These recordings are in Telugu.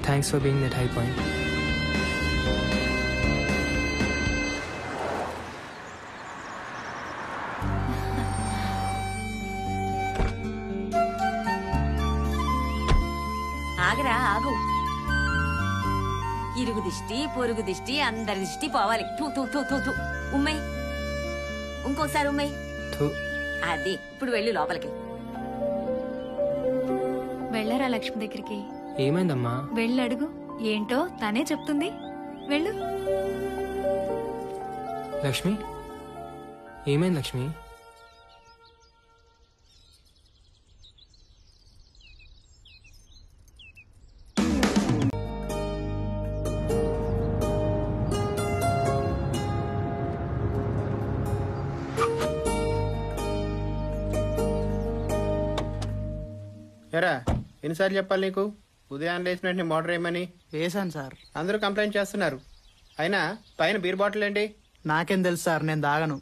Thanks for being that high point. ఆగరా ఆగు. ఇరుగు దిష్టి పొరుగు దిష్టి అందరి దిష్టి పోవాలి. తూ తూ తూ తూ తూ ఉమ్మై, ఇంకోసారి ఉమ్మై. అది ఇప్పుడు వెళ్ళు లోపలికి. వెళ్ళరా లక్ష్మి దగ్గరికి. ఏమైందమ్మా? వెళ్ళి అడుగు, ఏంటో తనే చెప్తుంది. వెళ్ళు. లక్ష్మి, ఏమైంది లక్ష్మి? ఎరా ఎన్నిసార్లు చెప్పాలి నీకు ఉదయం లేచిన వెంటనే మోటర్ వేయమని? వేసాను సార్. అందరూ కంప్లైంట్ చేస్తున్నారు. అయినా పైన బీర్ బాటిల్ ఏంటి? నాకేం తెలుసు సార్, నేను దాగను.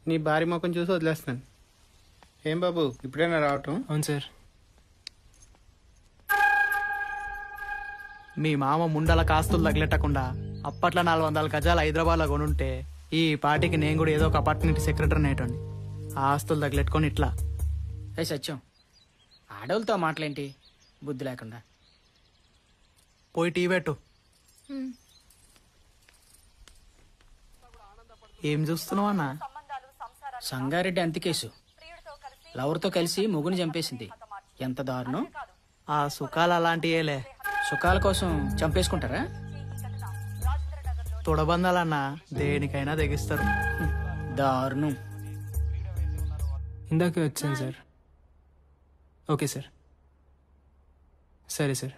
నీ భారీ ముఖం చూసి వదిలేస్తున్నాను. ఏం బాబు ఇప్పుడైనా రావటం? అవును సార్. మీ మామ ముండల కాస్తులు తగిలెట్టకుండా అప్పట్లో 400 గజాలు హైదరాబాద్లో కొనుంటే ఈ పార్టీకి నేను కూడా ఏదో ఒక అపార్ట్మెంట్ సెక్రటరీ నేటండి. ఆ ఆస్తులు తగిలెట్టుకొని ఇట్లా. ఏ సత్యం, ఆడవులతో మాటలేంటి బుద్ధి లేకుండా. పోయి టీ పెట్టు. ఏం చూస్తున్నావు అన్నా? సంగారెడ్డి అంతికేసు లవర్తో కలిసి మొగుని చంపేసింది. ఎంత దారుణం. ఆ సుఖాలు అలాంటియేలే. సుఖాల కోసం చంపేసుకుంటారా? తొడబందాలన్నా దేనికైనా తెగిస్తారు. దారుణం. ఇందాకే వచ్చాను సార్. Okay sir. సరే సార్.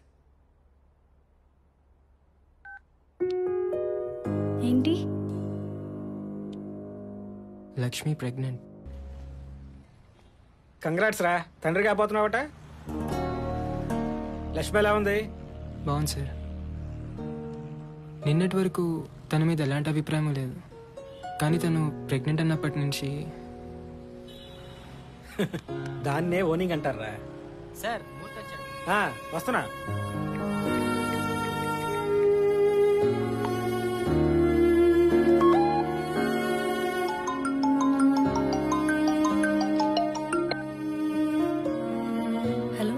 ఏంటి? లక్ష్మి ప్రెగ్నెంట్. కంగ్రాట్స్ రా, తండ్రి కాబోతున్నావట. లక్ష్మి ఎలా ఉంది? బాగుంది సార్. నిన్నటి వరకు తన మీద ఎలాంటి అభిప్రాయం లేదు, కానీ తను ప్రెగ్నెంట్ అన్నప్పటి నుంచి దాన్నే ఓనింగ్ అంటారా? సార్ వస్తున్నా. హలో,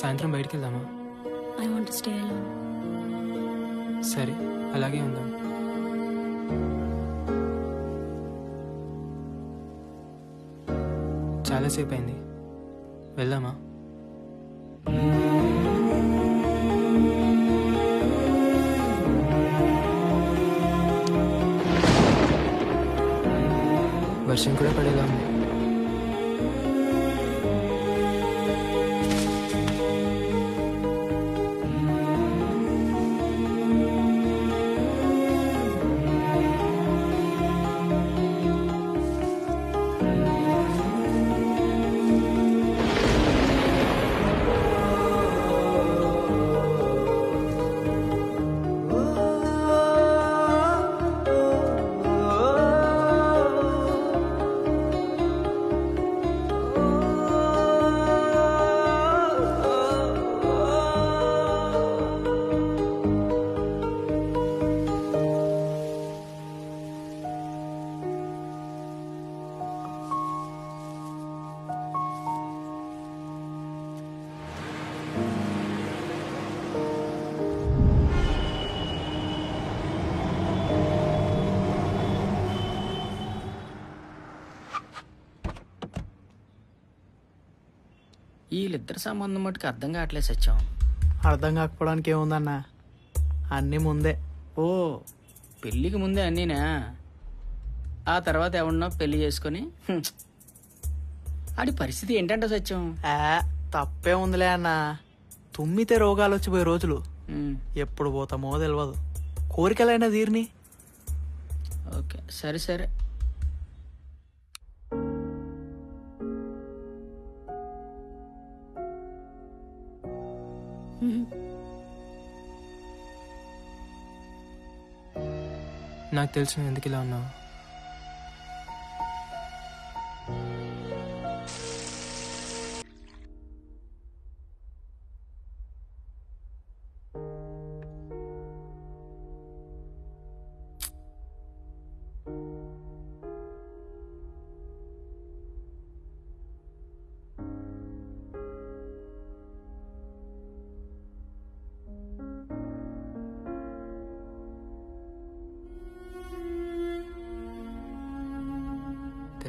సాయంత్రం బయటికి వెళ్దామా? I want to stay alone. సరే, అలాగే ఉందాం. చాలాసేపు అయింది, వెళ్దామా? వర్షం కూడా పడేలా ఉంది. వీళ్ళిద్దరు సంబంధం మటుకు అర్థం కావట్లేదు సత్యం. అర్థం కాకపోవడానికి ఏముందన్నా, అన్నీ ముందే. ఓ, పెళ్ళికి ముందే అన్నీనా? ఆ తర్వాత ఎవడన్నా పెళ్లి చేసుకుని ఆడి పరిస్థితి ఏంటంటే సత్యం? తప్పే ఉందిలే అన్నా. తుమ్మితే రోగాలు వచ్చిపోయే రోజులు ఎప్పుడు పోతామో తెలియదు. కోరికలైనా తీరిని. ఓకే, సరే సరే. నాకు తెలుసు ఎందుకు ఇలా ఉన్నావు.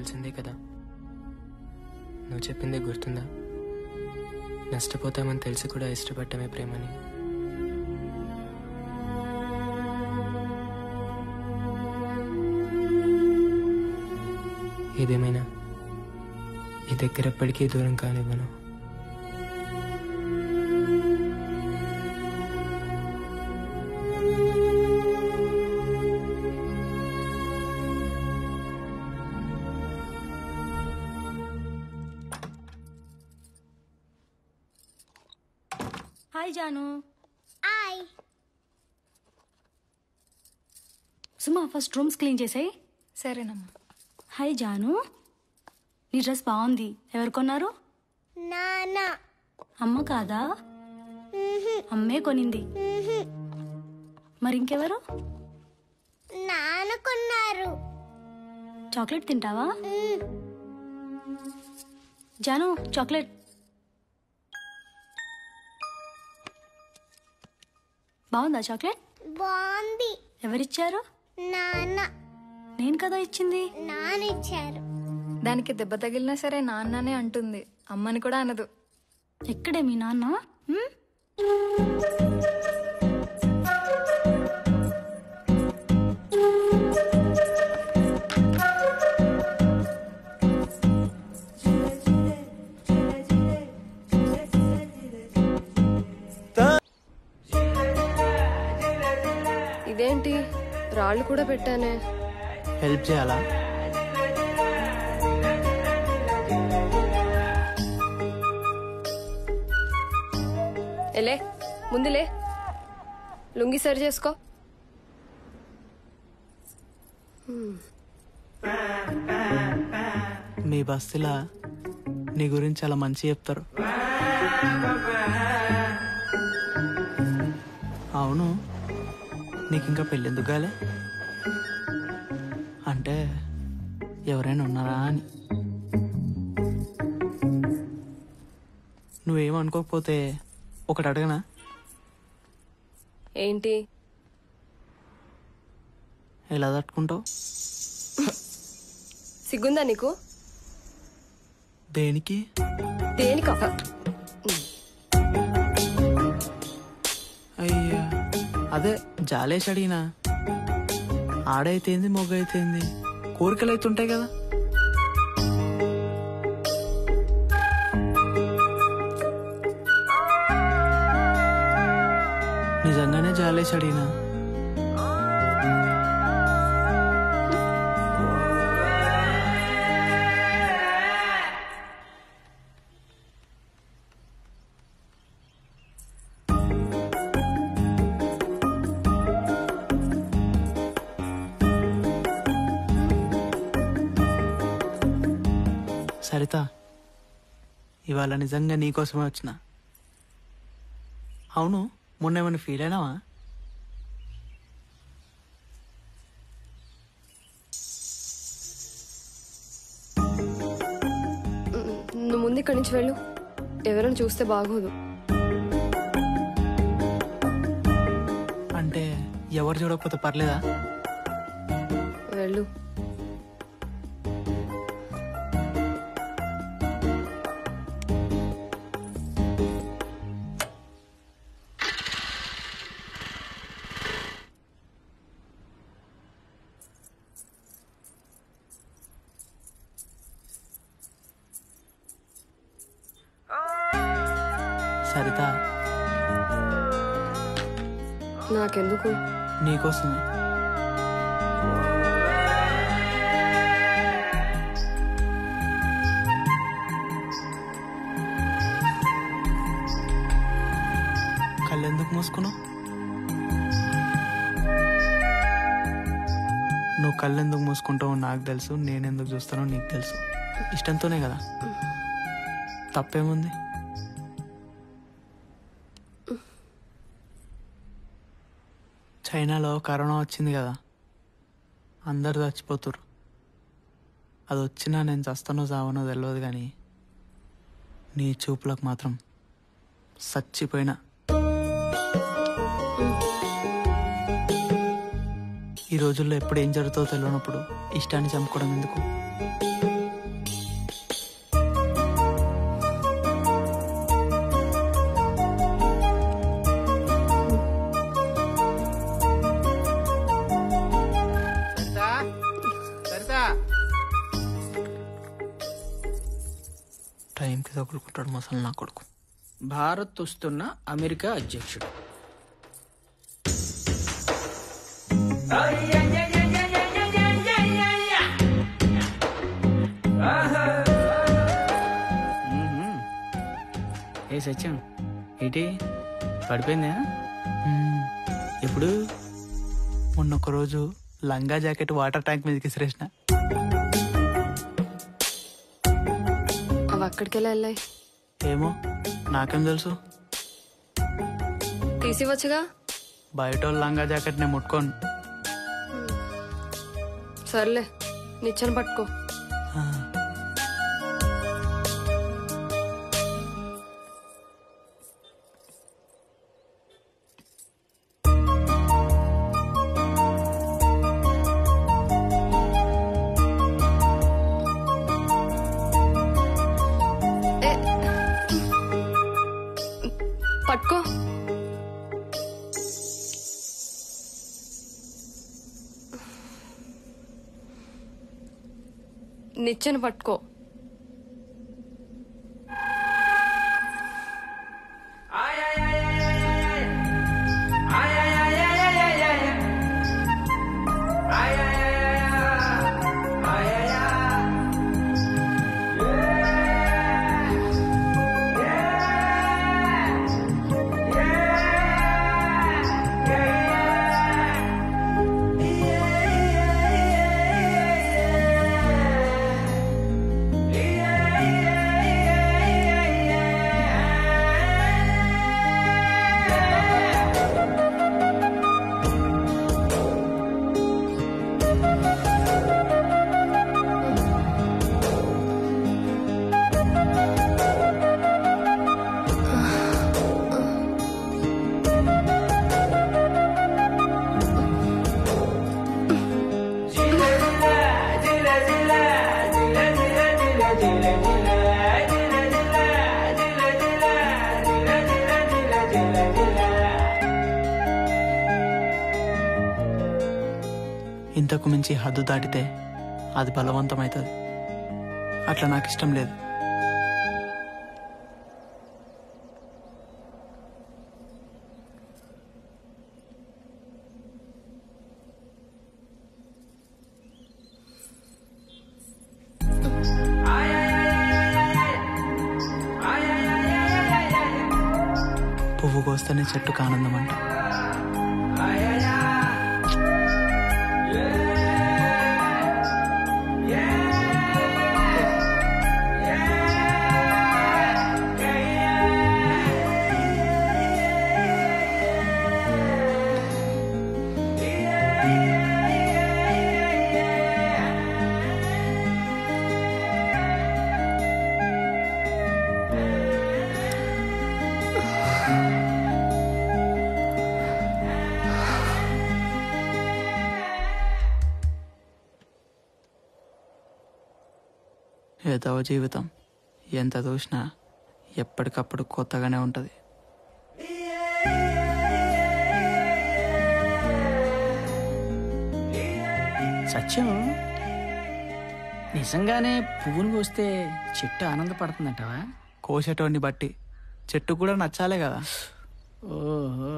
తెలిసిందే కదా. నువ్వు చెప్పిందే గుర్తుందా? నష్టపోతామని తెలిసి కూడా ఇష్టపడటమే ప్రేమని. ఏదేమైనా ఈ దగ్గర ఎప్పటికీ దూరం కానివ్వను. హాయ్ జాను. హాయ్. సుమా ఫస్ట్ రూమ్స్ క్లీన్ చేసాయి. సరేనమ్మా. హాయ్ జాను, నీ డ్రెస్ బాగుంది. ఎవరు కొన్నారు? నాన్న. అమ్మ కాదా? అమ్మే కొనింది. మరి ఇంకెవరు? నాన్న కొన్నారు. చాక్లెట్ తింటావా? జాను చాక్లెట్. బాగుందా చాక్లెట్? బాగుంది. ఎవరిచ్చారు? నాన్న. నేను కదా ఇచ్చింది. నాన్న ఇచ్చారు. దానికి దెబ్బ తగిలినా సరే నాన్ననే అంటుంది, అమ్మని కూడా అనదు. ఎక్కడే మీ నాన్న? ఇదేంటి రాళ్ళు కూడా పెట్టానే. హెల్ప్ చేయాలా? ఎలే ముందులే, లుంగి సరి చేసుకో. మీ బస్తీలా నీ గురించి చాలా మంచి చెప్తారు. అవును, నీకు ఇంకా పెళ్ళెందుకు కాలే? అంటే ఎవరైనా ఉన్నారా అని. నువ్వేమనుకోకపోతే ఒకటి అడగనా? ఏంటి? ఎలా తట్టుకుంటావు? సిగ్గుందా నీకు? దేనికి? దేనికా? అయ్యా, అదే జాలేసి అడిగినా. ఆడైతేంది మొగ్గ అయితేంది, కోరికలు అయితే ఉంటాయి కదా. నిజంగానే జాలేసి అడిగినా. సరిత, ఇవాళ నిజంగా నీకోసమే వచ్చిన. అవును, మొన్న ఏమైనా ఫీల్ అయినావా? నువ్వు ముందు ఇక్కడి నుంచి వెళ్ళు, ఎవరైనా చూస్తే బాగోదు. అంటే ఎవరు చూడకపోతే పర్లేదా? వెళ్ళు. సరిత, నాకెందుకు? నీకోసమే. కళ్ళెందుకు మూసుకున్నావు? నువ్వు కళ్ళెందుకు మూసుకుంటావో నాకు తెలుసు, నేనెందుకు చూస్తానో నీకు తెలుసు. ఇష్టంతోనే కదా. తప్పేముంది? చైనాలో కరోనా వచ్చింది కదా, అందరు చచ్చిపోతురు. అది వచ్చినా నేను చస్తానో చావనో తెలియదు, కానీ నీ చూపులకు మాత్రం చచ్చిపోయినా. ఈ రోజుల్లో ఎప్పుడు ఏం జరుగుతుందో తెలియనప్పుడు ఇష్టాన్ని చంపుకోవడం ఎందుకు? తగులుకుంటాడు మసలు నా కొడుకు. భారత్ వస్తున్న అమెరికా అధ్యక్షుడు. ఏ సత్యం ఏంటి పడిపోయిందా? ఎప్పుడు మొన్న ఒక రోజు లంగా జాకెట్ వాటర్ ట్యాంక్ మీదకి విసిరేసిన. అవి అక్కడికి వెళ్ళాయి. ఏమో నాకేం తెలుసు. తీసివచ్చుగా. బయట వాళ్ళ లంగా జాకెట్ నేను ముట్టుకోను. సర్లే నిచ్చెన పట్టుకో. పట్టుకో. నిచ్చెన పట్టుకో. ఇంతకు మించి హద్దు దాటితే అది బలవంతమవుతుంది. అట్లా నాకు ఇష్టం లేదు. పువ్వు కోస్తేనే చెట్టుకు ఆనందం అంట. ఏదవ జీవితం ఎంత చూసినా ఎప్పటికప్పుడు కొత్తగానే ఉంటుంది. సత్యం నిజంగానే పువ్వును కోస్తే చెట్టు ఆనందపడుతుందంటావా? కోసేటోడిని బట్టి చెట్టు కూడా నచ్చాలే కదా. ఓహో